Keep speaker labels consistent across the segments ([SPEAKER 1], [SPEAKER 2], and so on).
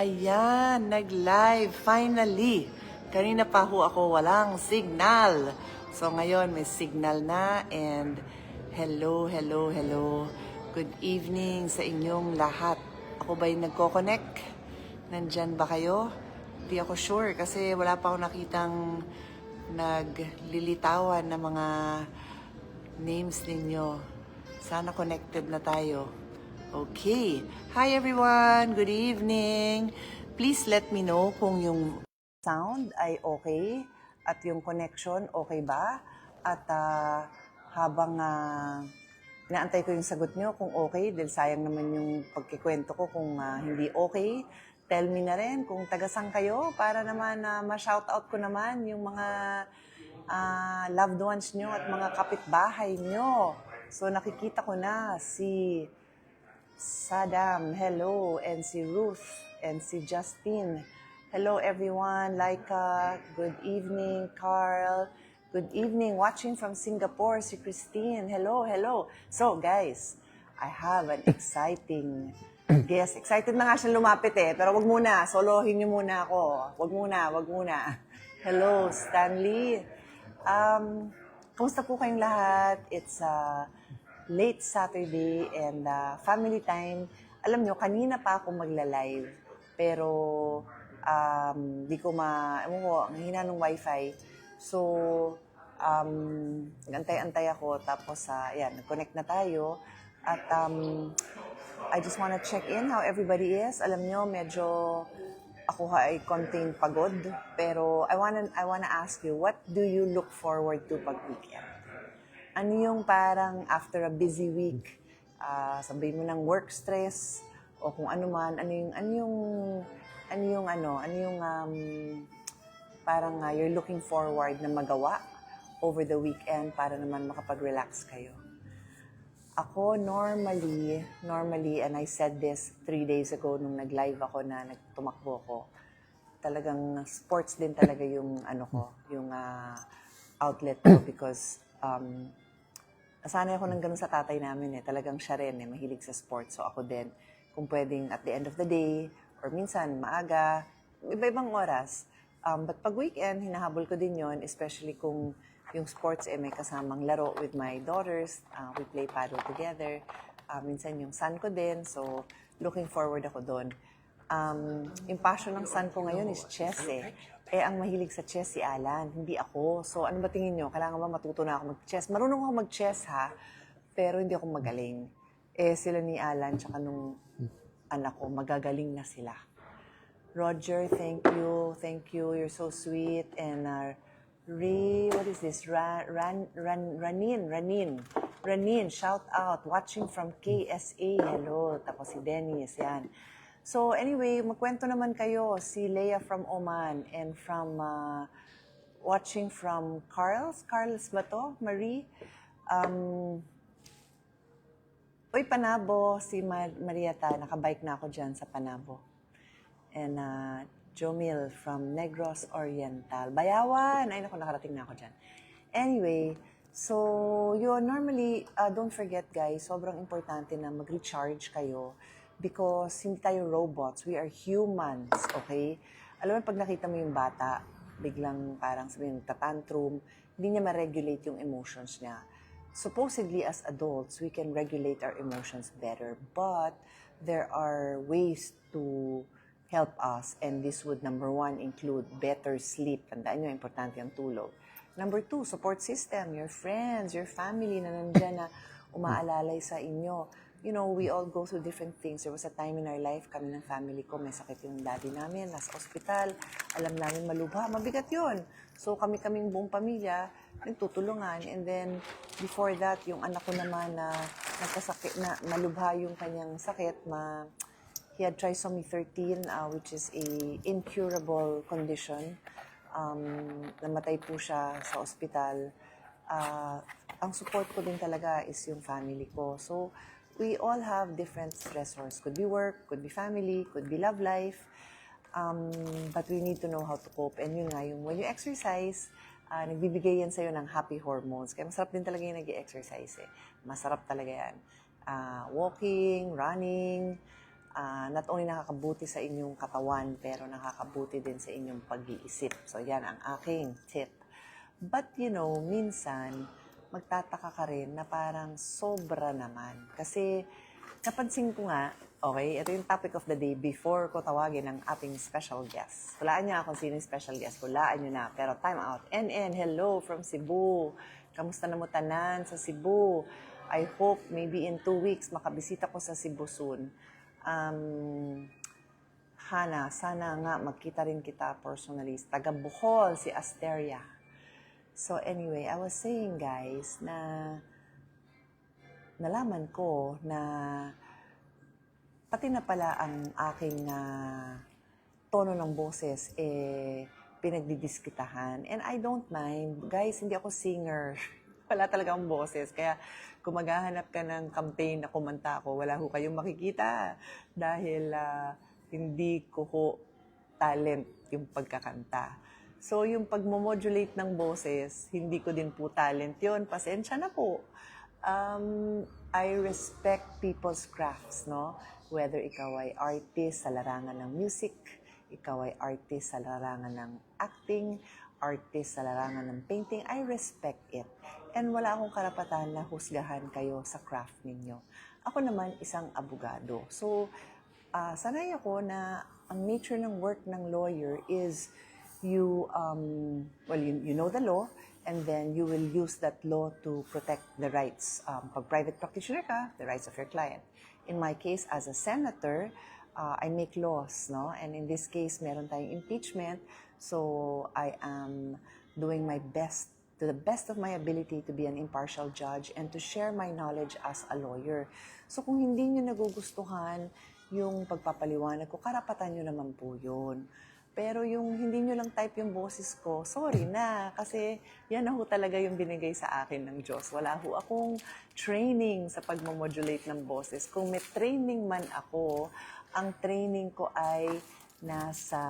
[SPEAKER 1] Ayan, nag-live, finally. Kanina pa ho ako walang signal. So ngayon may signal na and hello. Good evening sa inyong lahat. Ako ba'y nagko-connect? Nandyan ba kayo? Hindi ako sure kasi wala pa akong nakitang naglilitawan na mga names ninyo. Sana connected na tayo. Okay. Hi everyone. Good evening. Please let me know kung yung sound ay okay at yung connection okay ba. At habang inaantay ko yung sagot nyo kung okay, dahil sayang naman yung pagkikwento ko kung hindi okay. Tell me na rin kung taga-sang kayo para naman ma-shoutout ko naman yung mga loved ones nyo at mga kapitbahay nyo. So nakikita ko na si Saddam, hello, and si Ruth, and si Justine. Hello everyone, Laika, good evening, Carl, good evening, watching from Singapore, si Christine, hello. So guys, I have an exciting guest. Excited na nga siya lumapit pero wag muna, solohin niyo muna ako. Wag muna. Hello, Stanley. Kamusta po kayong lahat? It's late Saturday and family time. Alam nyo, kanina pa ako magla-live. Pero, di ko ewan ko, ang hina ng wifi. So, nag-antay-antay ako. Tapos, nag-connect na tayo. At, I just wanna check in how everybody is. Alam nyo, medyo ako ay konting pagod. Pero, I wanna ask you, what do you look forward to pag weekend? Ano yung parang after a busy week, sabihin mo ng work stress, o kung ano man, parang you're looking forward na magawa over the weekend para naman makapag-relax kayo. Ako normally, and I said this 3 days ago nung nag-live ako na nagtumakbo ko, talagang sports din talaga yung yung outlet ko because nasanay ako ng ganun sa tatay namin talagang siya rin mahilig sa sports. So ako din, kung pwedeng at the end of the day, or minsan maaga, iba-ibang oras. But pag weekend, hinahabol ko din yon, especially kung yung sports may kasamang laro with my daughters. We play paddle together. Minsan yung son ko din, so looking forward ako doon. Yung passion ng son ko ngayon is chess ang mahilig sa chess si Alan, hindi ako. So, ano ba tingin nyo? Kailangan ba matuto na ako mag-chess? Marunong ako mag-chess pero hindi ako magaling. Sila ni Alan, tsaka nung anak ko, magagaling na sila. Roger, thank you. You're so sweet. And what is this? Ranin, shout out. Watching from KSA. Hello. Tapos si Dennis, yan. So anyway, magkwento naman kayo, si Leia from Oman and from watching from Carl's ba to? Marie? Panabo, si Marieta, nakabike na ako dyan sa Panabo. And Jomil from Negros Oriental. Bayawan! Ay naku, nakarating na ako dyan. Anyway, so yun, normally, don't forget guys, sobrang importante na mag-recharge kayo. Because hindi tayo robots, we are humans, okay? Alam mo, pag nakita mo yung bata, biglang parang sabihin, tatantrum, hindi niya ma-regulate yung emotions niya. Supposedly, as adults, we can regulate our emotions better, but there are ways to help us, and this would, number 1, include better sleep. Tandaan nyo, importante ang tulog. Number 2, support system, your friends, your family na nandyan na umaalalay sa inyo. You know, we all go through different things. There was a time in our life, kami ng family ko, may sakit yung daddy namin, nasa ospital, alam namin malubha, mabigat yun. So kaming buong pamilya, nagtutulungan. And then, before that, yung anak ko naman na nagkasakit, na malubha yung kanyang sakit, he had trisomy 13, which is a incurable condition. Namatay po siya sa ospital. Ang support ko din talaga is yung family ko. So, we all have different stressors. Could be work, could be family, could be love life. But we need to know how to cope. And yun nga, yung when you exercise, nagbibigay yan sa'yo ng happy hormones. Kaya masarap din talaga yung nag-exercise Masarap talaga yan. Walking, running, not only nakakabuti sa inyong katawan, pero nakakabuti din sa inyong pag-iisip. So, yan ang aking tip. But, minsan, magtataka ka rin na parang sobra naman. Kasi, napansin ko nga, okay, ito yung topic of the day before ko tawagin ang ating special guest. Hulaan niya kung sino yung special guest. Hulaan niyo na. Pero time out. NN, hello from Cebu. Kamusta na mo tanan sa Cebu? I hope maybe in 2 weeks makabisita ko sa Cebu soon. Hana, sana nga magkita rin kita personally. Taga Bohol, si Asteria. So anyway, I was saying guys na nalaman ko na pati na pala ang aking tono ng boses pinagdidiskitahan. And I don't mind. Guys, hindi ako singer. Wala talaga akong boses. Kaya kung maghahanap ka ng campaign na kumanta ako, wala ho kayong makikita. Dahil hindi ko ho talent yung pagkakanta. So, yung pagmomodulate ng boses, hindi ko din po talent yun. Pasensya na po. I respect people's crafts, no? Whether ikaw ay artist sa larangan ng music, ikaw ay artist sa larangan ng acting, artist sa larangan ng painting, I respect it. And wala akong karapatan na husgahan kayo sa craft ninyo. Ako naman, isang abogado. So, sanay ako na ang nature ng work ng lawyer is you know the law, and then you will use that law to protect the rights. Pag private practitioner ka, the rights of your client. In my case, as a senator, I make laws, no? And in this case, meron tayong impeachment, so I am doing my best, to the best of my ability, to be an impartial judge and to share my knowledge as a lawyer. So kung hindi nyo nagugustuhan yung pagpapaliwanag ko, karapatan nyo naman po yun. Pero yung hindi nyo lang type yung boses ko, sorry na, kasi yan na ho talaga yung binigay sa akin ng Diyos. Wala ho akong training sa pagmamodulate ng boses. Kung may training man ako, ang training ko ay nasa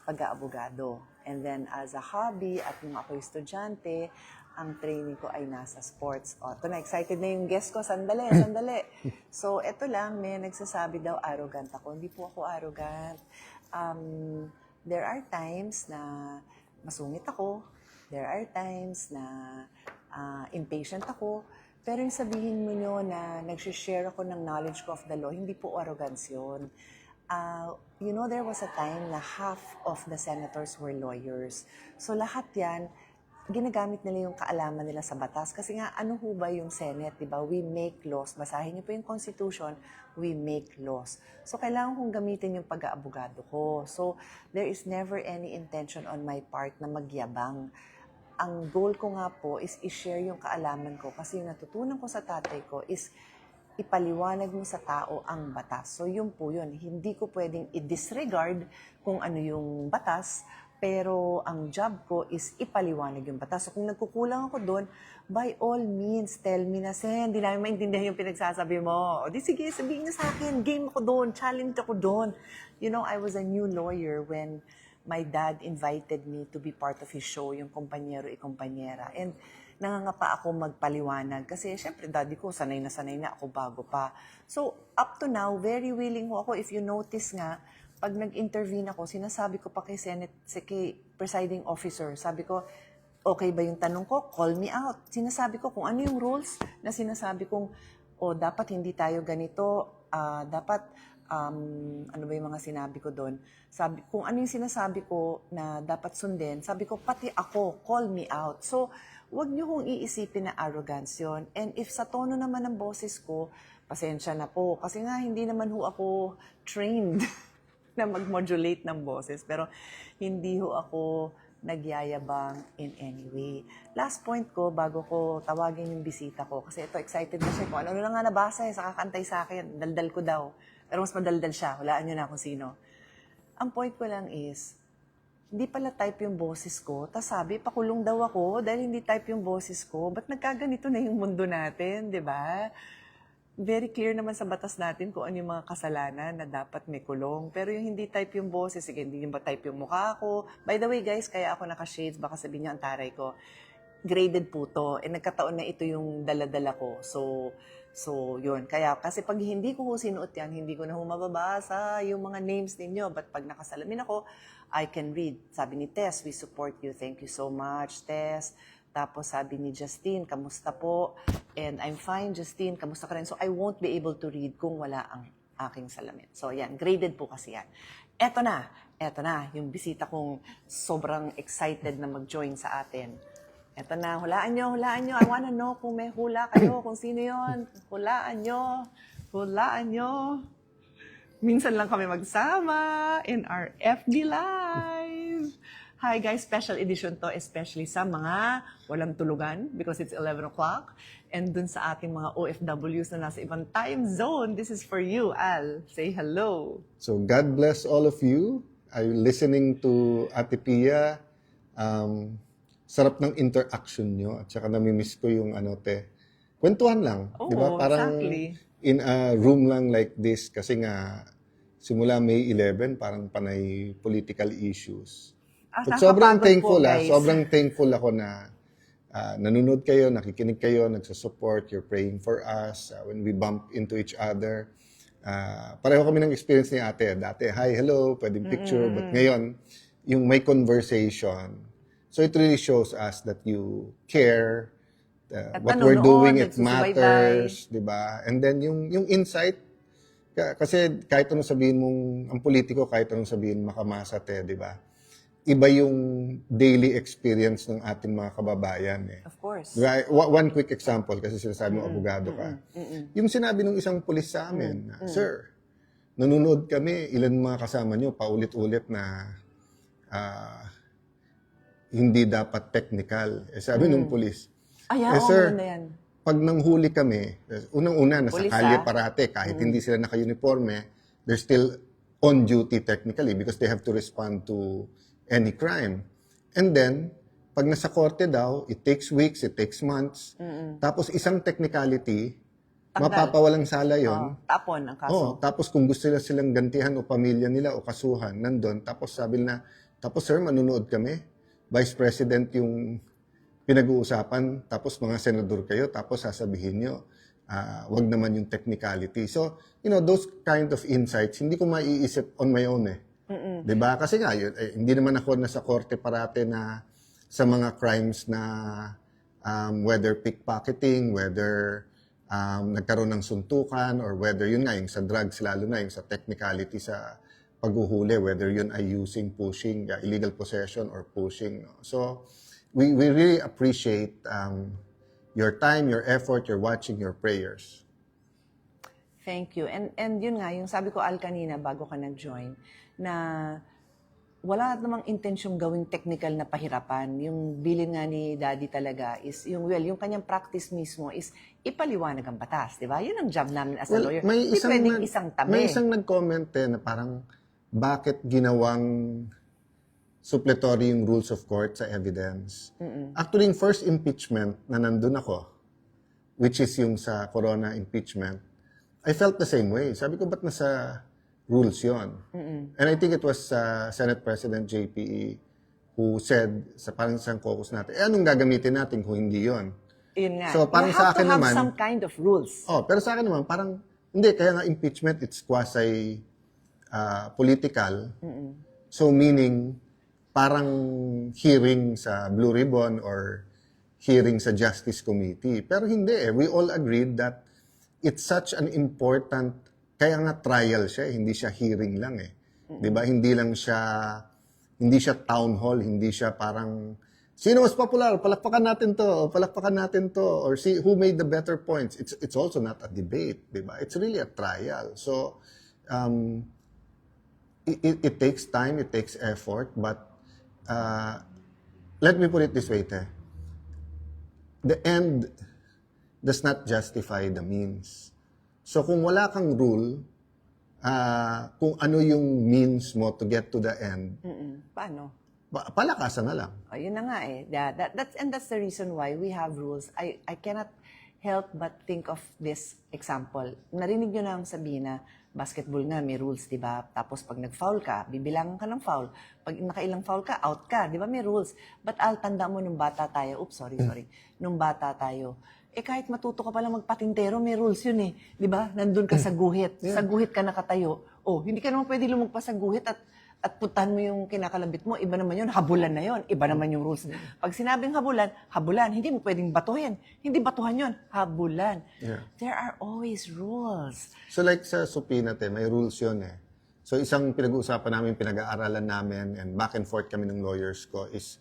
[SPEAKER 1] pag-aabogado. And then as a hobby at nung ako'y estudyante, ang training ko ay nasa sports. O, ito na, excited na yung guest ko. Sandali. So, ito lang, may nagsasabi daw, arrogant ako. Hindi po ako arrogant. There are times na masungit ako. There are times na impatient ako. Pero yung sabihin mo nyo na nag-share ako ng knowledge ko of the law, hindi po arrogance yun. There was a time na half of the senators were lawyers. So lahat yan, ginagamit nila yung kaalaman nila sa batas. Kasi nga, ano ho ba yung Senate, di ba? We make laws. Basahin niyo po yung Constitution, we make laws. So, kailangan kong gamitin yung pag-aabogado ko. So, there is never any intention on my part na magyabang. Ang goal ko nga po is i-share yung kaalaman ko. Kasi yung natutunan ko sa tatay ko is ipaliwanag mo sa tao ang batas. So, yun po yun. Hindi ko pwedeng i-disregard kung ano yung batas, pero ang job ko is ipaliwanag yung batas. So kung nagkukulang ako doon, by all means, tell me na, Sen, hindi namin maintindihan yung pinagsasabi mo. O di sige, sabihin niyo sa akin, game ako doon, challenge ako doon. I was a new lawyer when my dad invited me to be part of his show, yung Kumpanyero y Kumpanyera. And nangangapa ako magpaliwanag kasi syempre daddy ko sanay na ako bago pa. So up to now, very willing ho ako. If you notice nga, pag nag-intervene ako, sinasabi ko pa kay kay presiding officer, sabi ko, okay ba yung tanong ko? Call me out. Sinasabi ko kung ano yung rules na sinasabi kong, dapat hindi tayo ganito, dapat, ano ba yung mga sinabi ko doon? Kung ano yung sinasabi ko na dapat sundin, sabi ko, pati ako, call me out. So, wag niyo kong iisipin na arrogance yun. And if sa tono naman ng boses ko, pasensya na po. Kasi nga, hindi naman ho ako trained na mag-modulate ng boses. Pero hindi ho ako nagyayabang in any way. Last point ko, bago ko tawagin yung bisita ko, kasi ito, excited na siya kung ano na nga nabasa sa kakantay sa akin. Daldal ko daw. Pero mas madaldal siya. Hulaan nyo na kung sino. Ang point ko lang is, hindi pala type yung boses ko. Tapos sabi, pakulong daw ako dahil hindi type yung boses ko. Ba't nagkaganito na yung mundo natin, di ba? Very clear naman sa batas natin kung ano yung mga kasalanan na dapat may kulong. Pero yung hindi type yung boses, sige, hindi ba type yung mukha ko. By the way, guys, kaya ako naka-shades, baka sabihin niyo ang taray ko. Graded po to. Nagkataon na ito yung dala-dala ko. So, So, yun. Kaya, kasi pag hindi ko sinuot yan, hindi ko na mababasa yung mga names ninyo. But pag nakasalamin ako, I can read. Sabi ni Tess, we support you. Thank you so much, Tess. Tapos sabi ni Justine, kamusta po? And I'm fine, Justine. Kamusta ka rin? So, I won't be able to read kung wala ang aking salamin. So, yan. Graded po kasi yan. Eto na. Yung bisita kong sobrang excited na mag-join sa atin. Eto na, hulaan nyo. I wanna know kung may hula kayo, kung sino yon. Hulaan nyo. Minsan lang kami magsama in our FB Live. Hi guys, special edition to, especially sa mga walang tulugan because it's 11 o'clock. And dun sa ating mga OFWs na nasa ibang time zone, this is for you, Al. Say hello.
[SPEAKER 2] So God bless all of you. Are you listening to Ate Pia? Sarap ng interaction nyo at saka namimiss ko yung kwentuhan lang.
[SPEAKER 1] Oo,
[SPEAKER 2] di ba? Parang
[SPEAKER 1] exactly.
[SPEAKER 2] in a room lang like this kasi nga simula May 11 parang panay political issues. But sobrang thankful sobrang thankful ako na nanonood kayo, nakikinig kayo, nagsusupport, you're praying for us when we bump into each other. Pareho kami ng experience ni ate. Dati, hi, hello, pwedeng picture. But ngayon, yung may conversation. So it really shows us that you care, what we're doing, it matters, di ba? And then yung insight, kasi kahit anong sabihin mong, ang politiko, kahit anong sabihin makamasat di ba? Iba yung daily experience ng ating mga kababayan.
[SPEAKER 1] Of course.
[SPEAKER 2] Diba? One quick example, kasi sinasabi mo abogado ka. Yung sinabi ng isang pulis sa amin, Sir, nanonood kami, ilan mga kasama nyo, paulit-ulit na hindi dapat technical. Sabi ng pulis, sir,
[SPEAKER 1] yan.
[SPEAKER 2] pag nanghuli kami, unang-una, nasa
[SPEAKER 1] Pulis,
[SPEAKER 2] kalye parate, kahit hindi sila naka-uniforme, they're still on duty technically because they have to respond to any crime. And then, pag nasa korte daw, it takes weeks, it takes months. Tapos isang technicality, mapapawalang sala yon.
[SPEAKER 1] Tapon ang kaso.
[SPEAKER 2] Tapos kung gusto nila silang gantihan o pamilya nila o kasuhan, nandun. Tapos sabi na, tapos sir, manunood kami. Vice President yung pinag-uusapan, tapos mga senador kayo, tapos sasabihin nyo, wag naman yung technicality. So, those kind of insights, hindi ko maiisip on my own Diba? Kasi nga, hindi naman ako nasa korte parate na sa mga crimes na whether pickpocketing, whether nagkaroon ng suntukan, or whether yun nga, yung sa drugs, lalo na yung sa technicality sa paghuhuli, whether yun ay using, pushing, illegal possession or pushing. No? So, we really appreciate your time, your effort, your watching, your prayers.
[SPEAKER 1] Thank you. And yun nga, yung sabi ko Al kanina bago ka nag-join, na wala namang intensyong gawing technical na pahirapan. Yung bilin nga ni Daddy talaga is, yung kanyang practice mismo is ipaliwanag ang batas, di ba? Yun ang job namin as a lawyer.
[SPEAKER 2] May
[SPEAKER 1] isang tabi.
[SPEAKER 2] May isang nag-comment na parang, bakit ginawang suppletory yung rules of court sa evidence? Actually, yung first impeachment na nandun ako, which is yung sa Corona impeachment, I felt the same way. Sabi ko, ba't nasa rules yon? And I think it was Senate President JPE who said, sa parang isang caucus natin, anong gagamitin natin kung hindi yon?
[SPEAKER 1] Yun nga.
[SPEAKER 2] So, parang
[SPEAKER 1] you
[SPEAKER 2] sa
[SPEAKER 1] have
[SPEAKER 2] akin
[SPEAKER 1] to have
[SPEAKER 2] naman,
[SPEAKER 1] some kind of rules.
[SPEAKER 2] pero sa akin naman, parang, hindi, kaya nga impeachment, it's quasi political. So, meaning, parang hearing sa Blue Ribbon or hearing sa Justice Committee. Pero hindi We all agreed that it's such an important, kaya nga trial siya, hindi siya hearing lang 'Di ba? Hindi siya town hall, hindi siya parang sino mas popular, palakpakan natin to, or see who made the better points. It's also not a debate, 'di ba? It's really a trial. So it takes time, it takes effort, but let me put it this way, the end does not justify the means. So kung wala kang rule, kung ano yung means mo to get to the end,
[SPEAKER 1] Paano?
[SPEAKER 2] Palakasan na lang.
[SPEAKER 1] Yun na nga that's the reason why we have rules. I cannot help but think of this example. Narinig nyo na sabihin na basketball nga may rules, di ba? Tapos pag nag-foul ka, bibilangan ka ng foul. Pag nakailang foul ka, out ka. Di ba may rules? But tanda mo nung bata tayo, sorry. Nung bata tayo, kahit matuto ka palang magpatintero, may rules yun eh. Di ba? Nandun ka sa guhit. Sa guhit ka nakatayo. Hindi ka naman pwede lumagpas sa guhit at puntahan mo yung kinakalabit mo. Iba naman yun, habulan na yun. Iba naman yung rules. Pag sinabing habulan, habulan. Hindi mo pwedeng batuhin. Hindi batuhan yun, habulan.
[SPEAKER 2] Yeah.
[SPEAKER 1] There are always rules.
[SPEAKER 2] So like sa supina, may rules yun eh. So isang pinag-uusapan namin, pinag-aaralan namin, and back and forth kami ng lawyers ko is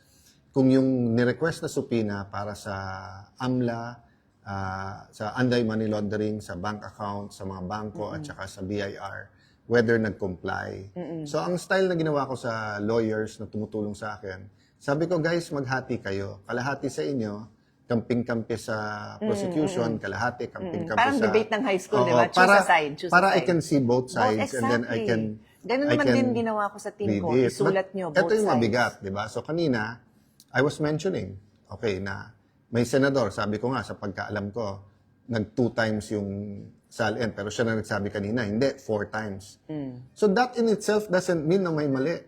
[SPEAKER 2] kung yung ni-request na supina para sa AMLA, sa anti-money laundering, sa bank account, sa mga bangko, at saka sa BIR, whether nag-comply. So ang style na ginawa ko sa lawyers na tumutulong sa akin, sabi ko, guys, maghati kayo. Kalahati sa inyo, kamping-kampi sa prosecution, kalahati, kamping-kampi
[SPEAKER 1] Parang
[SPEAKER 2] sa...
[SPEAKER 1] debate ng high school,
[SPEAKER 2] Oo,
[SPEAKER 1] di ba? Choose a side.
[SPEAKER 2] Para I can see both sides, and then I can...
[SPEAKER 1] Ganun naman din ginawa ko sa team ko.
[SPEAKER 2] read it.
[SPEAKER 1] Isulat
[SPEAKER 2] But
[SPEAKER 1] nyo, both
[SPEAKER 2] ito yung
[SPEAKER 1] sides.
[SPEAKER 2] mabigat, di ba? So kanina, I was mentioning, okay, na may senador, sabi ko nga, sa pagkaalam ko, nag 2 times yung SALN, pero siya na nagsabi kanina, hindi, 4 times. So that in itself doesn't mean na may mali.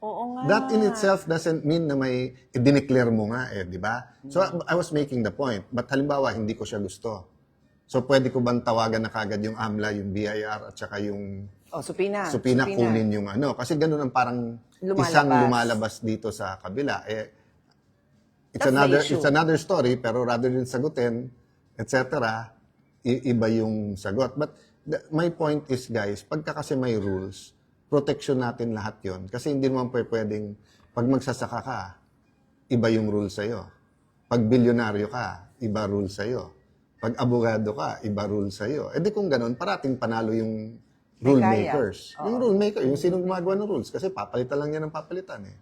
[SPEAKER 1] Oo nga.
[SPEAKER 2] That in itself doesn't mean na may i-declare mo nga di ba? So I was making the point, but halimbawa, hindi ko siya gusto. So pwede ko bang tawagan na kagad yung AMLA, yung BIR, at saka yung
[SPEAKER 1] supina.
[SPEAKER 2] supina kunin yung ano. Kasi ganun ang parang isang lumalabas dito sa kabila.
[SPEAKER 1] That's the issue.
[SPEAKER 2] It's another story, pero rather than sagutin, etc., iba yung sagot. But my point is, guys, pagka kasi may rules, protection natin lahat yon. Kasi hindi naman pwedeng, pag magsasaka ka, iba yung rules sa'yo. Pag bilyonaryo ka, iba rules sa'yo. Pag abogado ka, iba rules sa'yo. Di kung ganun, parating panalo yung rule makers. Yung rule maker, yung sinong gumagawa ng rules. Kasi papalitan lang yan ng papalitan eh.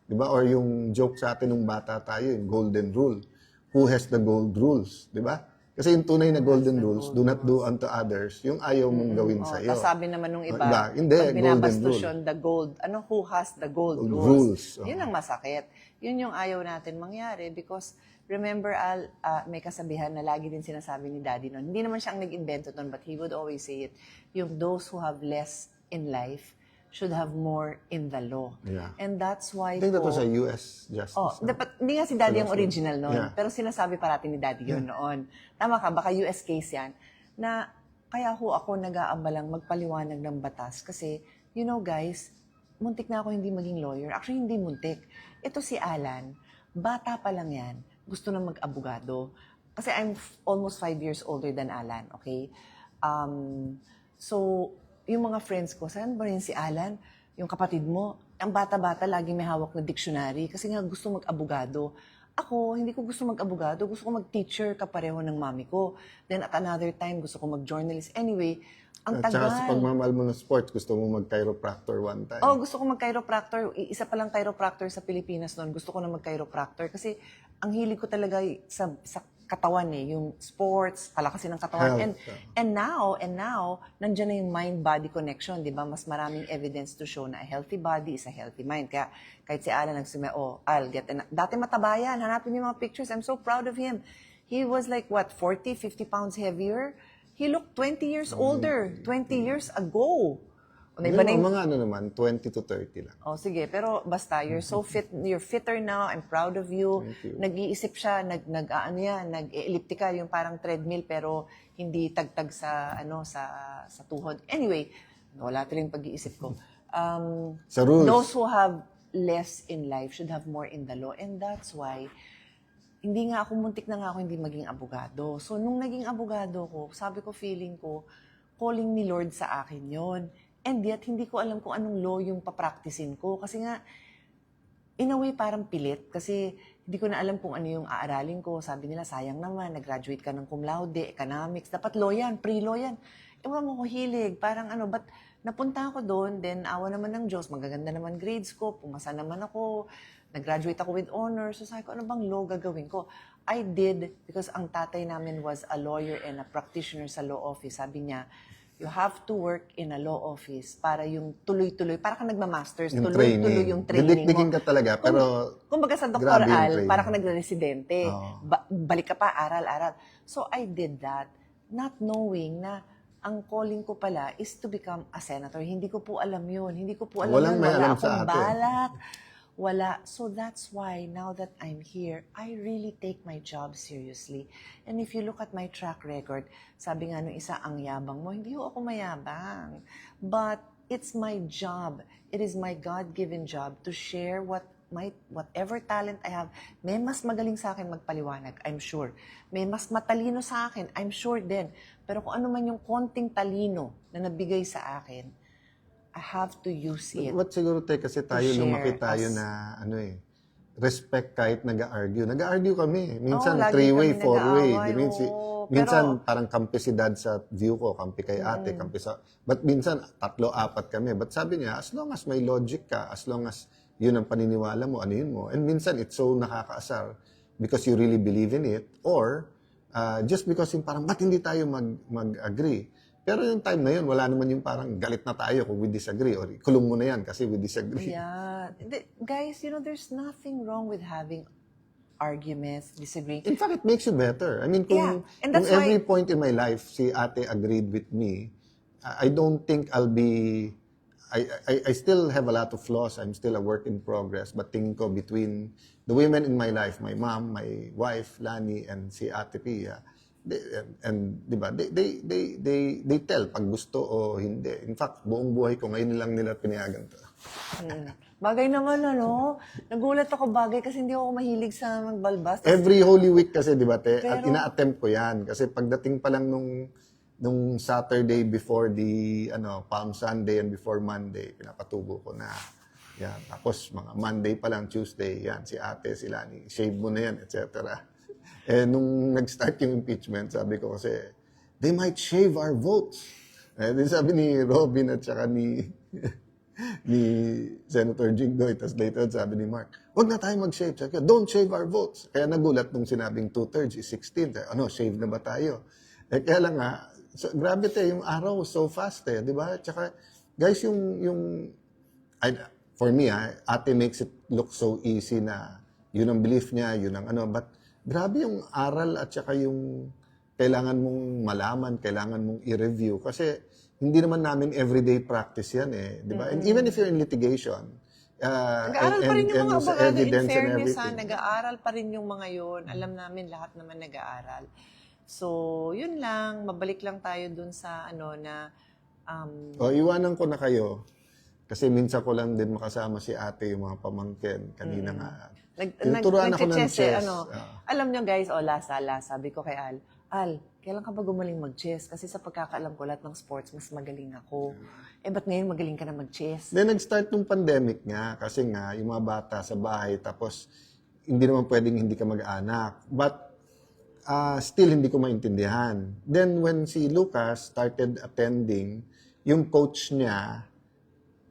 [SPEAKER 2] Di ba? Or yung joke sa atin nung bata tayo, yung golden rule. Who has the gold rules? Di ba? Kasi yung tunay na golden rules, do not do unto others, yung ayaw mong gawin sa iyo.
[SPEAKER 1] Tapos sabi naman nung iba,
[SPEAKER 2] Hindi,
[SPEAKER 1] pag binabastos
[SPEAKER 2] golden rule.
[SPEAKER 1] yun, the gold, who has the gold rules?
[SPEAKER 2] Rules.
[SPEAKER 1] Yun ang masakit. Yun yung ayaw natin mangyari because remember, Al, may kasabihan na lagi din sinasabi ni Daddy noon. Hindi naman siya ang nag-invento noon, but he would always say it. Yung those who have less in life should have more in the law.
[SPEAKER 2] Yeah.
[SPEAKER 1] And that's why
[SPEAKER 2] I think that was a US justice.
[SPEAKER 1] dapat, hindi nga si Daddy ang original noon,
[SPEAKER 2] Yeah.
[SPEAKER 1] pero sinasabi parati ni Daddy yun noon. Tama ka, baka US case yan, na kaya ako nag-aabalang magpaliwanag ng batas kasi, you know guys, muntik na ako hindi maging lawyer. Actually, hindi muntik. Ito si Alan, bata pa lang yan, gusto na mag-abogado. Kasi I'm almost 5 years older than Alan, okay? So, yung mga friends ko, saan ba rin si Alan? Yung kapatid mo, ang bata-bata, laging may hawak na dictionary kasi nga gusto mag-abogado. Ako, hindi ko gusto mag-abogado. Gusto ko mag-teacher kapareho ng mami ko. Then at another time, gusto ko mag-journalist. Anyway, ang
[SPEAKER 2] At
[SPEAKER 1] tagal.
[SPEAKER 2] saka sa pagmamahal mo ng sports, gusto mo mag-chiropractor one time.
[SPEAKER 1] Gusto ko mag-chiropractor. Isa pa lang chiropractor sa Pilipinas noon. Gusto ko na mag-chiropractor kasi ang hilig ko talaga sa katawan yung sports, palakasin ng katawan.
[SPEAKER 2] Health.
[SPEAKER 1] And now, nandiyan na yung mind-body connection, di ba? Mas maraming evidence to show na a healthy body is a healthy mind. Kaya kahit si Alan nagsume, I'll get dati mataba yan, hanapin yung mga pictures, I'm so proud of him. He was like, 40, 50 pounds heavier? He looked 20 years older, 20 years ago.
[SPEAKER 2] Mga naman, 20 to 30 lang.
[SPEAKER 1] Sige, pero basta, you're so fit, you're fitter now, I'm proud of you.
[SPEAKER 2] Thank you.
[SPEAKER 1] Nag-iisip siya, nag-elliptical, yung parang treadmill, pero hindi tagtag sa tuhod. Anyway, wala tuloy yung pag-iisip ko.
[SPEAKER 2] Sa rules.
[SPEAKER 1] Those who have less in life should have more in the law. And that's why, muntik na nga ako hindi maging abogado. So, nung naging abogado ko, sabi ko, feeling ko, calling ni Lord sa akin yon. And yet, hindi ko alam kung anong law yung papraktisin ko. Kasi nga, in a way, parang pilit. Kasi hindi ko na alam kung ano yung aaralin ko. Sabi nila, sayang naman, nag-graduate ka ng cum laude, economics. Dapat law yan, pre-law yan. Ewan mo ko hilig. Parang but napunta ako doon, then awa naman ng Diyos, magaganda naman grades ko, pumasa naman ako, nag-graduate ako with honors. So sabi ko, ano bang law gagawin ko? I did, because ang tatay namin was a lawyer and a practitioner sa law office. Sabi niya, you have to work in a law office para yung tuloy-tuloy, para ka nagma-masters, tuloy-tuloy yung training mo.
[SPEAKER 2] Didikdikin ka talaga, pero
[SPEAKER 1] Kumbaga sa
[SPEAKER 2] grabe
[SPEAKER 1] Dr.
[SPEAKER 2] yung
[SPEAKER 1] Al,
[SPEAKER 2] training.
[SPEAKER 1] para ka nagre-residente.
[SPEAKER 2] Oo.
[SPEAKER 1] Balik ka pa, aral-aral. So I did that, not knowing na ang calling ko pala is to become a senator. Hindi ko po alam yun. Hindi ko po alam
[SPEAKER 2] Walang
[SPEAKER 1] yun.
[SPEAKER 2] may
[SPEAKER 1] Wala
[SPEAKER 2] alam
[SPEAKER 1] akong
[SPEAKER 2] sa atin.
[SPEAKER 1] balak. Wala. So that's why now that I'm here, I really take my job seriously. And if you look at my track record, sabi nga nung isa, ang yabang mo, hindi ho ako mayabang. But it's my job. It is my God-given job to share whatever talent I have. May mas magaling sa akin magpaliwanag, I'm sure. May mas matalino sa akin, I'm sure din. Pero kung ano man yung konting talino na nabigay sa akin, I have to use it.
[SPEAKER 2] What siguro kasi tayo
[SPEAKER 1] share
[SPEAKER 2] lumaki tayo
[SPEAKER 1] as-
[SPEAKER 2] na respect kahit nag-argue. Nag-argue kami. Minsan
[SPEAKER 1] lagi
[SPEAKER 2] three-way,
[SPEAKER 1] kami
[SPEAKER 2] four-way.
[SPEAKER 1] nag-aaway,
[SPEAKER 2] Minsan,
[SPEAKER 1] oo.
[SPEAKER 2] minsan
[SPEAKER 1] Pero-
[SPEAKER 2] parang kampi si dad sa view ko, kampi kay ate, kampi sa... But minsan, 3-4 kami. But sabi niya, as long as may logic ka, as long as yun ang paniniwala mo, ano yun mo. And minsan, it's so nakakaasar because you really believe in it. Or, just because yung parang, ba't hindi tayo mag-agree? Pero yung time na yun, wala naman yung parang galit na tayo kung we disagree or kulong mo na yan kasi we disagree.
[SPEAKER 1] Yeah. Guys, there's nothing wrong with having arguments, disagreeing.
[SPEAKER 2] In fact, it makes you better. I mean,
[SPEAKER 1] Yeah, and
[SPEAKER 2] kung
[SPEAKER 1] that's
[SPEAKER 2] every
[SPEAKER 1] why-
[SPEAKER 2] point in my life, si ate agreed with me, I don't think I'll be... I still have a lot of flaws. I'm still a work in progress. But tingin ko between the women in my life, my mom, my wife, Lani, and si ate Pia, di ba, they tell pag gusto o hindi. In fact, buong buhay ko ngayon lang nila pinayagan to.
[SPEAKER 1] Bagay naman, Nagulat ako bagay kasi hindi ako mahilig sa magbalbas.
[SPEAKER 2] Every Holy Week kasi, di ba, te, at
[SPEAKER 1] Pero-
[SPEAKER 2] ina-attempt ko yan. Kasi pagdating pa lang nung Saturday before the Palm Sunday and before Monday, pinapatubo ko na. Yan. Tapos mga Monday pa lang, Tuesday, yan, si ate, si Lani, shave mo na yan, etc. Nung nag-start yung impeachment, sabi ko kasi, they might shave our votes. Din sabi ni Robin at saka ni Senator Jinggoy, tapos later sabi ni Mark, wag na tayo mag-shave. Sabi ko, don't shave our votes. Kaya nagulat nung sinabing 2/3 is 16. Shave na ba tayo? Kaya lang nga, grabe yung araw so fast di ba? Tsaka, guys, for me, ate makes it look so easy na yun ang belief niya, yun ang but grabe yung aral at saka yung kailangan mong malaman, kailangan mong i-review. Kasi hindi naman namin everyday practice yan di ba? And even if you're in litigation,
[SPEAKER 1] Nag-aaral pa rin yung mga
[SPEAKER 2] sa
[SPEAKER 1] abogado, in
[SPEAKER 2] evidence and
[SPEAKER 1] fairness,
[SPEAKER 2] everything.
[SPEAKER 1] nag-aaral pa rin yung mga yun. Alam namin, lahat naman nag-aaral. So, yun lang, mabalik lang tayo dun sa
[SPEAKER 2] Iwanan ko na kayo. Kasi minsan ko lang din makasama si ate yung mga pamangkin. Kanina nga. Tinuturuan ako ng chess.
[SPEAKER 1] Alam nyo guys, lasa, sabi ko kay Al, kailan ka ba gumaling mag-chess? Kasi sa pagkakaalam ko, lahat ng sports, mas magaling ako. Ba't ngayon magaling ka na mag-chess?
[SPEAKER 2] Then nag-start nung pandemic nga. Kasi nga, yung mga bata sa bahay, tapos hindi naman pwedeng hindi ka mag-anak. But still hindi ko maintindihan. Then when si Lucas started attending, yung coach niya,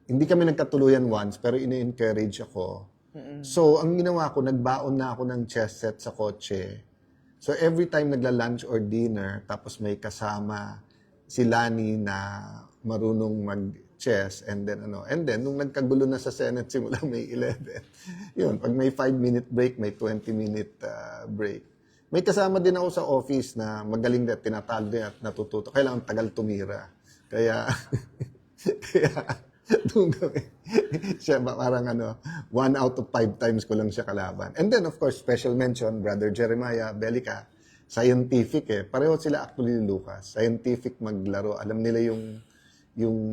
[SPEAKER 2] hindi kami nagkatuluyan once, pero ini-encourage ako. So, ang ginawa ko, nagbaon na ako ng chess set sa kotse. So, every time nagla-lunch or dinner, tapos may kasama si Lani na marunong mag-chess, and then, nung nagkagulo na sa Senate, simula May 11, yun, pag may 5-minute break, may 20-minute break. May kasama din ako sa office na magaling na tinatalo din at natututo. Kailangan tagal tumira. Kaya, doon kami. Siya parang 1 out of 5 times ko lang siya kalaban. And then, of course, special mention, Brother Jeremiah Belica, scientific Pareho sila actually ni Lucas. Scientific maglaro. Alam nila yung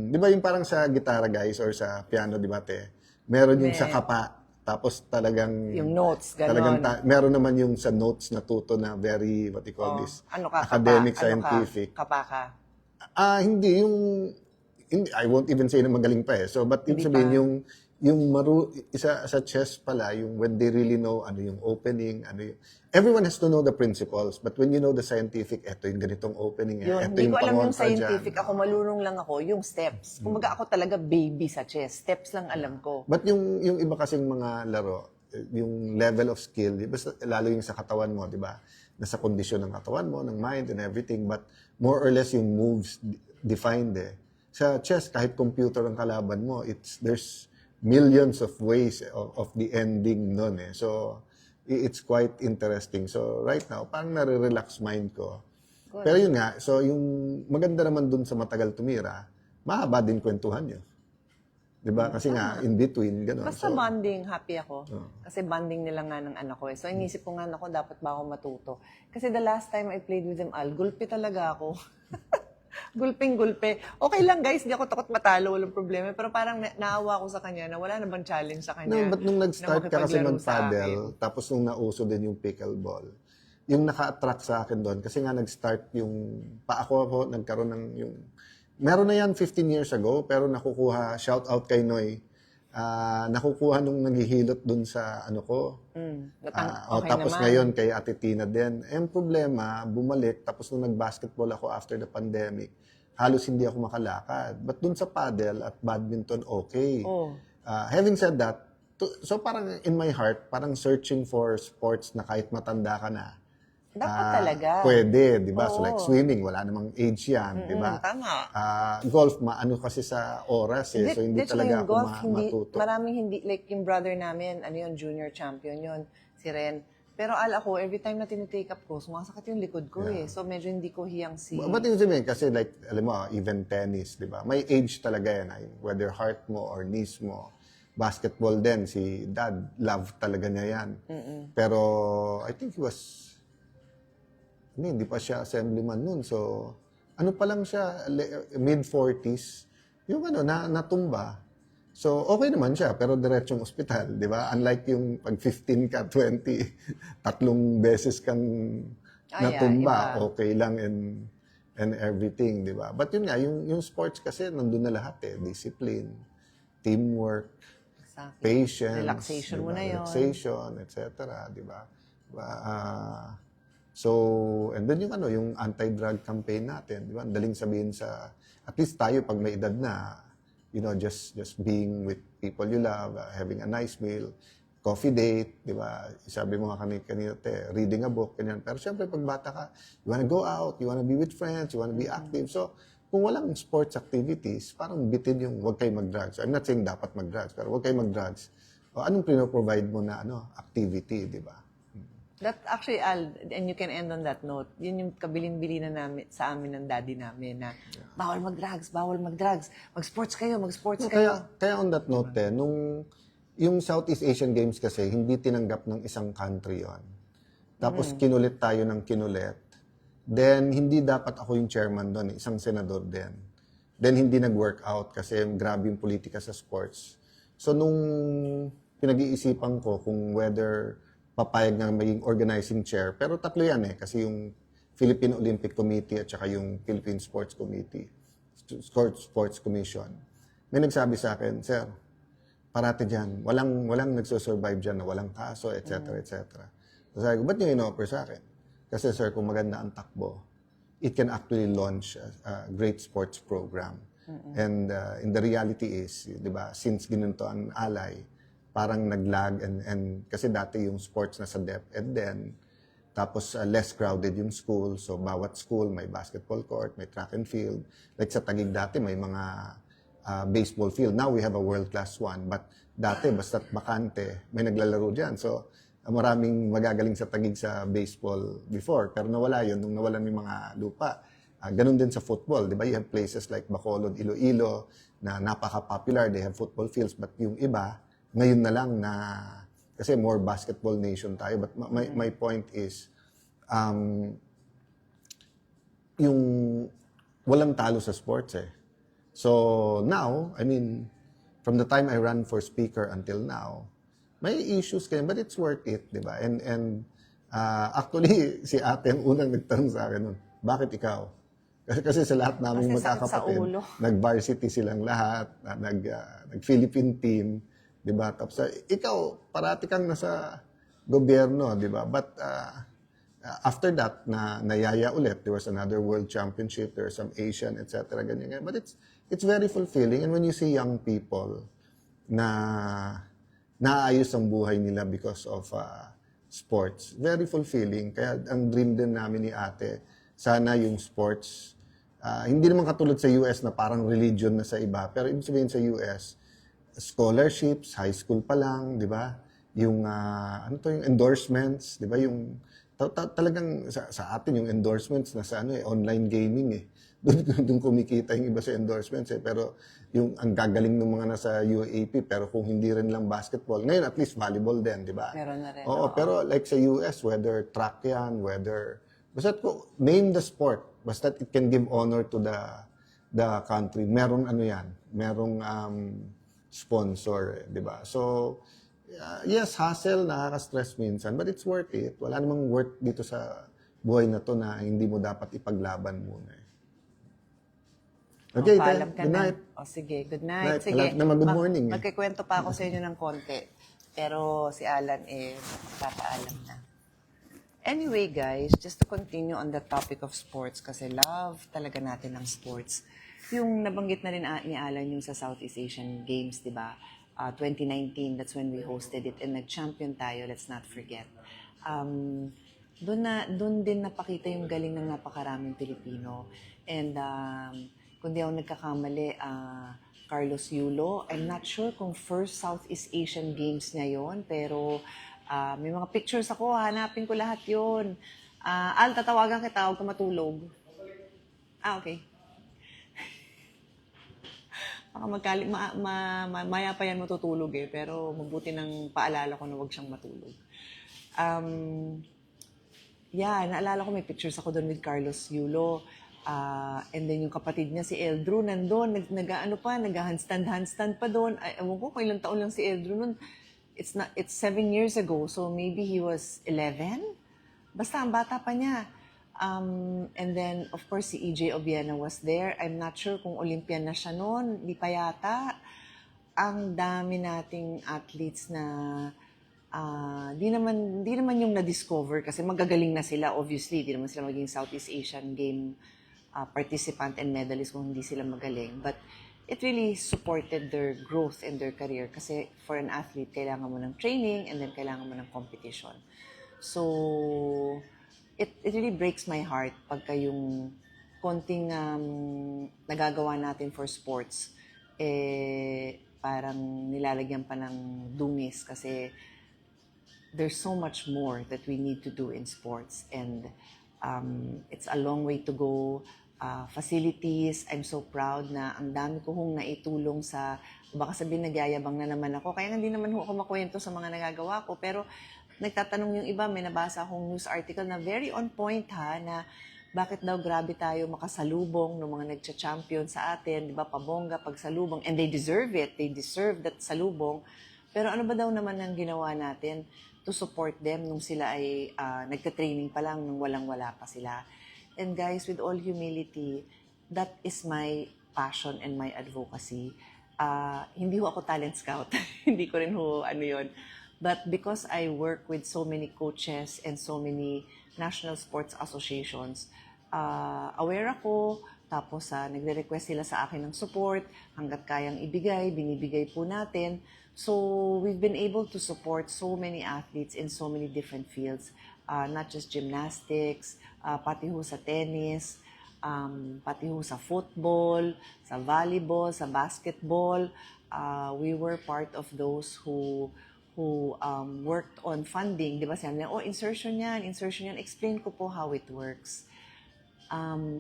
[SPEAKER 2] di ba yung parang sa gitara guys or sa piano, di ba te? Meron yung sa kapa. Tapos talagang...
[SPEAKER 1] Yung notes, gano'n.
[SPEAKER 2] Talagang meron naman yung sa notes natuto na very, what you call this, academic, scientific.
[SPEAKER 1] Kapa ka?
[SPEAKER 2] Hindi. I won't even say na magaling pa So, but yung sabihin, isa sa chess pala, yung when they really know yung opening, everyone has to know the principles. But when you know the scientific, eto yung ganitong opening.
[SPEAKER 1] Hindi ko alam yung
[SPEAKER 2] pangontra
[SPEAKER 1] scientific.
[SPEAKER 2] dyan.
[SPEAKER 1] Ako, malunong lang ako. Yung steps. Kumbaga ako talaga baby sa chess. Steps lang alam ko.
[SPEAKER 2] But yung iba kasing mga laro, yung level of skill, basta lalo yung sa katawan mo, di ba? Nasa kondisyon ng katawan mo, ng mind and everything, but more or less yung moves defined Sa chess, kahit computer ang kalaban mo, there's millions of ways of the ending nun So, it's quite interesting. So, right now, parang nare-relax mind ko. Pero yun nga, so yung maganda naman dun sa matagal tumira, mahaba din kwentuhan nyo. 'Di ba? Kasi nga, in between, gano'n.
[SPEAKER 1] Basta
[SPEAKER 2] So,
[SPEAKER 1] bonding, happy ako. Kasi bonding nila nga ng anak ko eh. So, inisip ko nga, ako, dapat ba ako matuto? Kasi the last time I played with them, gulpi talaga ako. Gulping-gulpe. Okay lang guys, di ako takot matalo, walang problema. Pero parang naawa ko sa kanya na wala na bang challenge sa kanya.
[SPEAKER 2] no, but nung nag-start ka kasi
[SPEAKER 1] makipaglaro sa akin.
[SPEAKER 2] mag-paddle, tapos nung nauso din yung pickleball, yung naka-attract sa akin doon, kasi nga nag-start yung, ako nagkaroon ng yung, meron na yan 15 years ago, pero nakukuha, shout out kay Noy, nakukuha nung naghihilot doon sa ano ko.
[SPEAKER 1] Okay
[SPEAKER 2] Tapos
[SPEAKER 1] naman.
[SPEAKER 2] ngayon kay Ate Tina din. Ang problema, bumalik, tapos nung nag-basketball ako after the pandemic, halos hindi ako makalakad. But dun sa paddle at badminton, okay.
[SPEAKER 1] Oh.
[SPEAKER 2] Having said that, so parang in my heart, parang searching for sports na kahit matanda ka na,
[SPEAKER 1] Dapat talaga.
[SPEAKER 2] pwede, di ba? So
[SPEAKER 1] Oo.
[SPEAKER 2] like swimming, wala namang age yan, di ba?
[SPEAKER 1] Tama.
[SPEAKER 2] Golf, maano kasi sa oras eh. So hindi
[SPEAKER 1] Tsaka
[SPEAKER 2] talaga
[SPEAKER 1] yung
[SPEAKER 2] ako
[SPEAKER 1] golf,
[SPEAKER 2] matuto.
[SPEAKER 1] maraming hindi, like yung brother namin, junior champion yun, si Ren. Pero ako, every time na tinitake up ko, sumasakit yung likod ko eh. So medyo hindi ko hiyang si...
[SPEAKER 2] But yung sabihin, kasi like, alam mo, even tennis, di ba? May age talaga yan. Whether heart mo or knees mo. Basketball din, si dad, love talaga niya yan. Pero I think he was, hindi pa siya assemblyman nun. So, ano pa lang siya, mid-40s, yung natumba. So, okay naman siya, pero diretsong ospital, di ba? Unlike yung pag 15 ka, 20, 3 beses kang natumba,
[SPEAKER 1] iba.
[SPEAKER 2] okay lang and everything, di ba? But yun nga, yung sports kasi nandun na lahat eh. Discipline, teamwork,
[SPEAKER 1] Exactly.
[SPEAKER 2] patience,
[SPEAKER 1] Relaxation
[SPEAKER 2] di
[SPEAKER 1] mo
[SPEAKER 2] ba?
[SPEAKER 1] na yun.
[SPEAKER 2] Relaxation, etc. Di ba? So, and then yung anti-drug campaign natin, di ba? Ang daling sabihin at least tayo pag may edad na, just being with people you love, having a nice meal, coffee date, di ba? Sabi mo nga kanina, reading a book, ganyan. Pero syempre, pag bata ka, you wanna go out, you wanna be with friends, you wanna be active. So, kung walang sports activities, parang bitin yung huwag kayo mag-drugs. I'm not saying dapat mag-drugs, pero huwag kayo mag-drugs. O anong provide mo na activity, di ba?
[SPEAKER 1] That actually, Al, and you can end on that note, yun yung kabilin-bili na namin, sa amin ng daddy namin na bawal mag-drugs, mag-sports kayo.
[SPEAKER 2] Kaya on that note, yung Southeast Asian Games kasi, hindi tinanggap ng isang country yon. Tapos kinulit tayo ng kinulit. Then, hindi dapat ako yung chairman doon, isang senador din. Then, hindi nag-work out kasi grabe yung politika sa sports. So, nung pinag-iisipan ko kung whether papayag na maging organizing chair, pero tatlo yan kasi yung Philippine Olympic Committee at saka yung Philippine Sports Commission. May nagsabi sa akin, sir, parati dyan, walang nagsusurvive dyan na walang kaso, etc., etc. So sabi ko, ba't nyo in-offer sa akin? Kasi sir, kung maganda ang takbo, it can actually launch a great sports program. And the reality is, di ba, since ginunto ang alay, parang naglag and kasi dati yung sports na sa DepEd din, tapos less crowded yung school, so bawat school may basketball court, may track and field. Like sa Taguig dati may mga baseball field. Now we have a world-class one, but dati basta't bakante, may naglalaro dyan. So maraming magagaling sa Taguig sa baseball before, pero nawala yun nung nawalan yung mga lupa. Ganun din sa football, di ba? You have places like Bacolod, Iloilo, na napaka-popular, they have football fields, but yung iba, ngayon na lang na, kasi more basketball nation tayo, but my point is, yung walang talo sa sports eh. So now, I mean, from the time I ran for speaker until now, may issues kayo, but it's worth it, di ba? And actually, si ate ang unang nagtanong sa akin nun, bakit ikaw? Kasi sa lahat namin
[SPEAKER 1] Kasi sakit sa
[SPEAKER 2] magkakapatid,
[SPEAKER 1] ulo.
[SPEAKER 2] nag-varsity silang lahat, nag-Philippine team, di ba? Tapos ikaw, parati kang nasa gobyerno, di ba? But after that, nayaya ulit, there was another world championship, there was some Asian, etc. Ganyan. But it's very fulfilling. And when you see young people na naayos ang buhay nila because of sports, very fulfilling. Kaya ang dream din namin ni ate, sana yung sports, hindi naman katulad sa US na parang religion na sa iba, pero ibig sabihin sa US, scholarships, high school pa lang, di ba? Yung, yung endorsements, di ba? Yung, talagang sa atin, yung endorsements na sa online gaming eh. doon kumikita yung iba sa endorsements eh. Pero yung ang gagaling ng mga nasa UAP, pero kung hindi rin lang basketball, ngayon at least volleyball din, di ba?
[SPEAKER 1] Meron na rin.
[SPEAKER 2] Oo, pero like sa US, whether track yan, whether, basta name the sport, basta it can give honor to the country. Merong ano yan, merong sponsor, di ba? So, yes, hassle, nakaka-stress minsan, but it's worth it. Wala namang worth dito sa buhay na to na hindi mo dapat ipaglaban muna. Okay,
[SPEAKER 1] Paalam ka
[SPEAKER 2] good
[SPEAKER 1] na.
[SPEAKER 2] night.
[SPEAKER 1] O sige, good night.
[SPEAKER 2] Night.
[SPEAKER 1] Sige.
[SPEAKER 2] Malapit na mag-good morning eh.
[SPEAKER 1] Magkikwento pa ako sa inyo ng konti. Pero si Alan papaalam na. Anyway, guys, just to continue on the topic of sports, kasi love talaga natin ng sports. Yung nabanggit na rin ni Alan yung sa Southeast Asian Games, di ba? 2019, that's when we hosted it. And nag-champion tayo, let's not forget. Doon din napakita yung galing ng napakaraming Pilipino. And kung di ako nagkakamali, Carlos Yulo, I'm not sure kung first Southeast Asian Games niya yon, pero may mga pictures ako, hanapin ko lahat yon. Al, tatawagan kita, huwag ka matulog. Okay. Baka maya pa yan matutulog eh, pero mabuti nang paalala ko na huwag siyang matulog. Naalala ko may pictures ako doon with Carlos Yulo. And then yung kapatid niya si Eldrew nandun, nag-handstand pa doon. Ewan ko kung ilang taon lang si Eldrew nun. It's 7 years ago, so maybe he was 11? Basta ang bata pa niya. And then, of course, si EJ Obiena was there. I'm not sure kung Olympian na siya noon. Di pa yata. Ang dami nating athletes na di naman yung na-discover kasi magagaling na sila, obviously. Di naman sila maging Southeast Asian Game participant and medalist kung hindi sila magaling. But it really supported their growth in their career kasi for an athlete, kailangan mo ng training and then kailangan mo ng competition. So, it really breaks my heart pagka yung konting nagagawa natin for sports, parang nilalagyan pa ng dungis kasi there's so much more that we need to do in sports and it's a long way to go. Facilities, I'm so proud na ang dami ko hong naitulong sa, baka sabihin nagyayabang na naman ako, kaya hindi naman ako makwento sa mga nagagawa ko, pero nagtatanong yung iba, may nabasa akong news article na very on point na bakit daw grabe tayo makasalubong ng mga nagcha-champion sa atin, di ba, pabongga, pagsalubong, and they deserve it, they deserve that salubong, pero ano ba daw naman ang ginawa natin to support them nung sila ay nagka-training pa lang, nung walang-wala pa sila. And guys, with all humility, that is my passion and my advocacy. Hindi ho ako talent scout. Hindi ko rin ho yun. But because I work with so many coaches and so many national sports associations, aware ako, tapos nagre-request sila sa akin ng support, hanggat kayang ibigay, binibigay po natin. So we've been able to support so many athletes in so many different fields. Not just gymnastics, pati ho sa tennis, pati ho sa football, sa volleyball, sa basketball. We were part of those who worked on funding. Di ba sabi niya, insertion yan. Explain ko po how it works.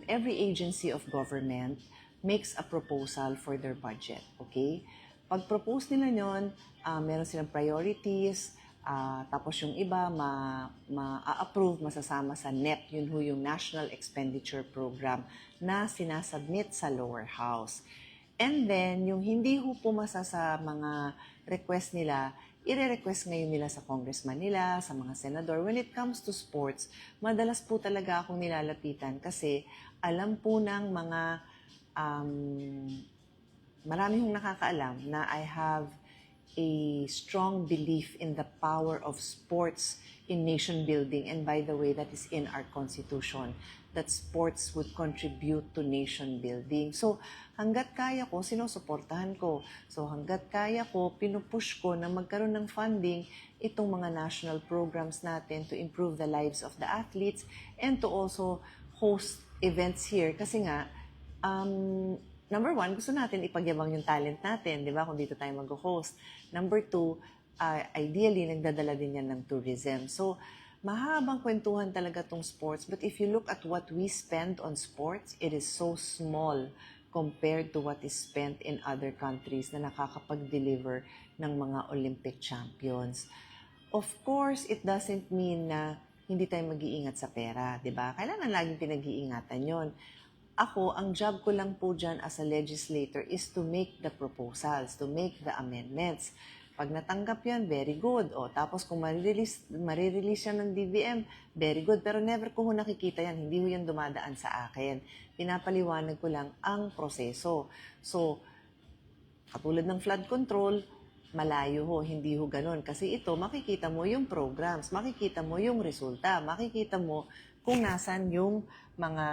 [SPEAKER 1] Every agency of government makes a proposal for their budget, okay? Pag-propose nila yon, meron silang priorities, tapos yung iba ma-approve, masasama sa NEP, yun ho yung National Expenditure Program na sinasubmit sa lower house. And then, yung hindi ho pumasa sa mga request nila, i-request ngayon nila sa congressman nila, sa mga senador. When it comes to sports, madalas po talaga akong nilalapitan kasi alam po ng mga marami hong nakakaalam na I have a strong belief in the power of sports in nation building. And by the way, that is in our Constitution, that sports would contribute to nation building. So, hanggat kaya ko, sinusuportahan ko. So, hanggat kaya ko, pinupush ko na magkaroon ng funding itong mga national programs natin to improve the lives of the athletes and to also host events here. Kasi nga, number one, gusto natin ipagyabang yung talent natin, di ba, kung dito tayo mag-host. Number two, ideally, nagdadala din yan ng tourism. So, mahabang kwentuhan talaga tong sports. But if you look at what we spend on sports, it is so small compared to what is spent in other countries na nakakapag-deliver ng mga Olympic champions. Of course, it doesn't mean na hindi tayo mag-iingat sa pera, di ba? Kailangan laging pinag-iingatan yon. Ako, ang job ko lang po dyan as a legislator is to make the proposals, to make the amendments. Pag natanggap yan, very good. O, tapos kung marirelease yan ng DBM, very good. Pero never ko ho nakikita yan. Hindi ho yan dumadaan sa akin. Pinapaliwanag ko lang ang proseso. So, katulad ng flood control, malayo ho, hindi ho ganun. Kasi ito, makikita mo yung programs, makikita mo yung resulta, makikita mo kung nasan yung mga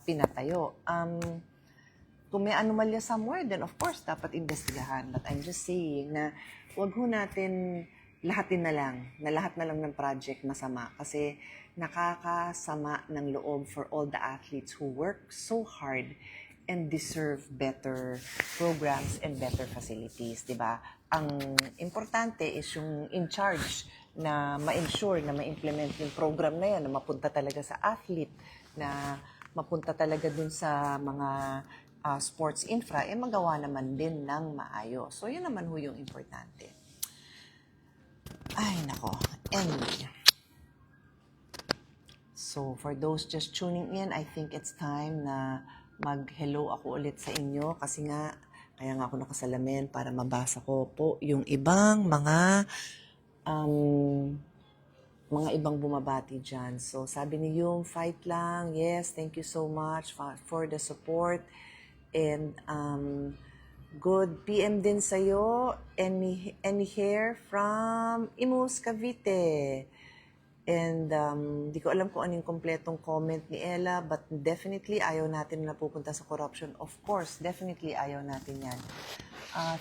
[SPEAKER 1] pinatayo. Kung may anomalya somewhere, then of course, dapat investigahan. But I'm just saying na wag ho natin lahatin na lang, na lahat na lang ng project masama. Kasi nakakasama ng loob for all the athletes who work so hard and deserve better programs and better facilities, di ba? Ang importante is yung in charge na ma-ensure na ma-implement yung program na yan, na mapunta talaga sa athlete, na mapunta talaga dun sa mga sports infra, magawa naman din ng maayos. So, yun naman ho yung importante. Ay, nako. Anyway. So, for those just tuning in, I think it's time na mag-hello ako ulit sa inyo kasi nga, kaya nga ako nakasalamin para mabasa ko po yung ibang mga ibang bumabati dyan. So, sabi ni Yung, fight lang. Yes, thank you so much for the support. And, good PM din sa'yo. Any hair from Imus, Cavite. And di ko alam kung anong kompletong comment ni Ella, but definitely ayaw natin na pupunta sa corruption. Of course, definitely ayaw natin yan.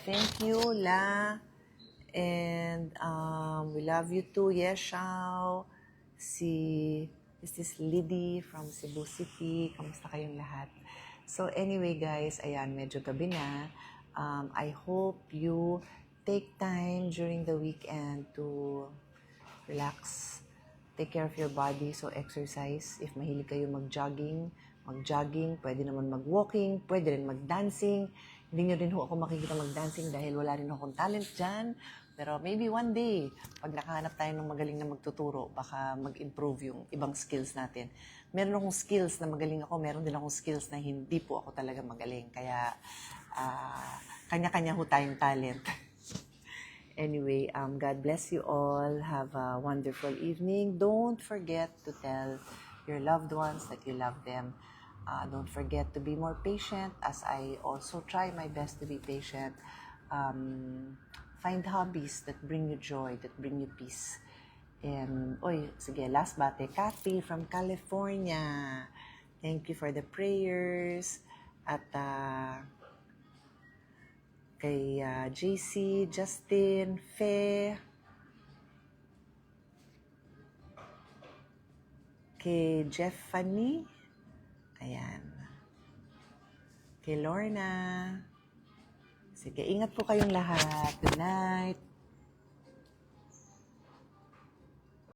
[SPEAKER 1] Thank you, La. And we love you too, Yes, Shao. Is this Liddy from Cebu City? Kamusta kayong lahat? So anyway guys, ayan, medyo gabi na. I hope you take time during the weekend to relax. Take care of your body, so exercise. If mahilig kayo mag-jogging, pwede naman mag-walking, pwede rin mag-dancing. Hindi nyo rin ho ako makikita mag-dancing dahil wala rin akong talent dyan. Pero maybe one day, pag nakahanap tayo ng magaling na magtuturo, baka mag-improve yung ibang skills natin. Meron akong skills na magaling ako, meron din akong skills na hindi po ako talaga magaling. Kaya, kanya-kanya ho tayong talent. Anyway, God bless you all. Have a wonderful evening. Don't forget to tell your loved ones that you love them. Don't forget to be more patient as I also try my best to be patient. Find hobbies that bring you joy, that bring you peace. And, sige, last bate, Kathy from California. Thank you for the prayers. At, kay JC, Justin, Fe, kay Jeffany, ayan, kay Lorna. Sige, ingat po kayong lahat. Good night.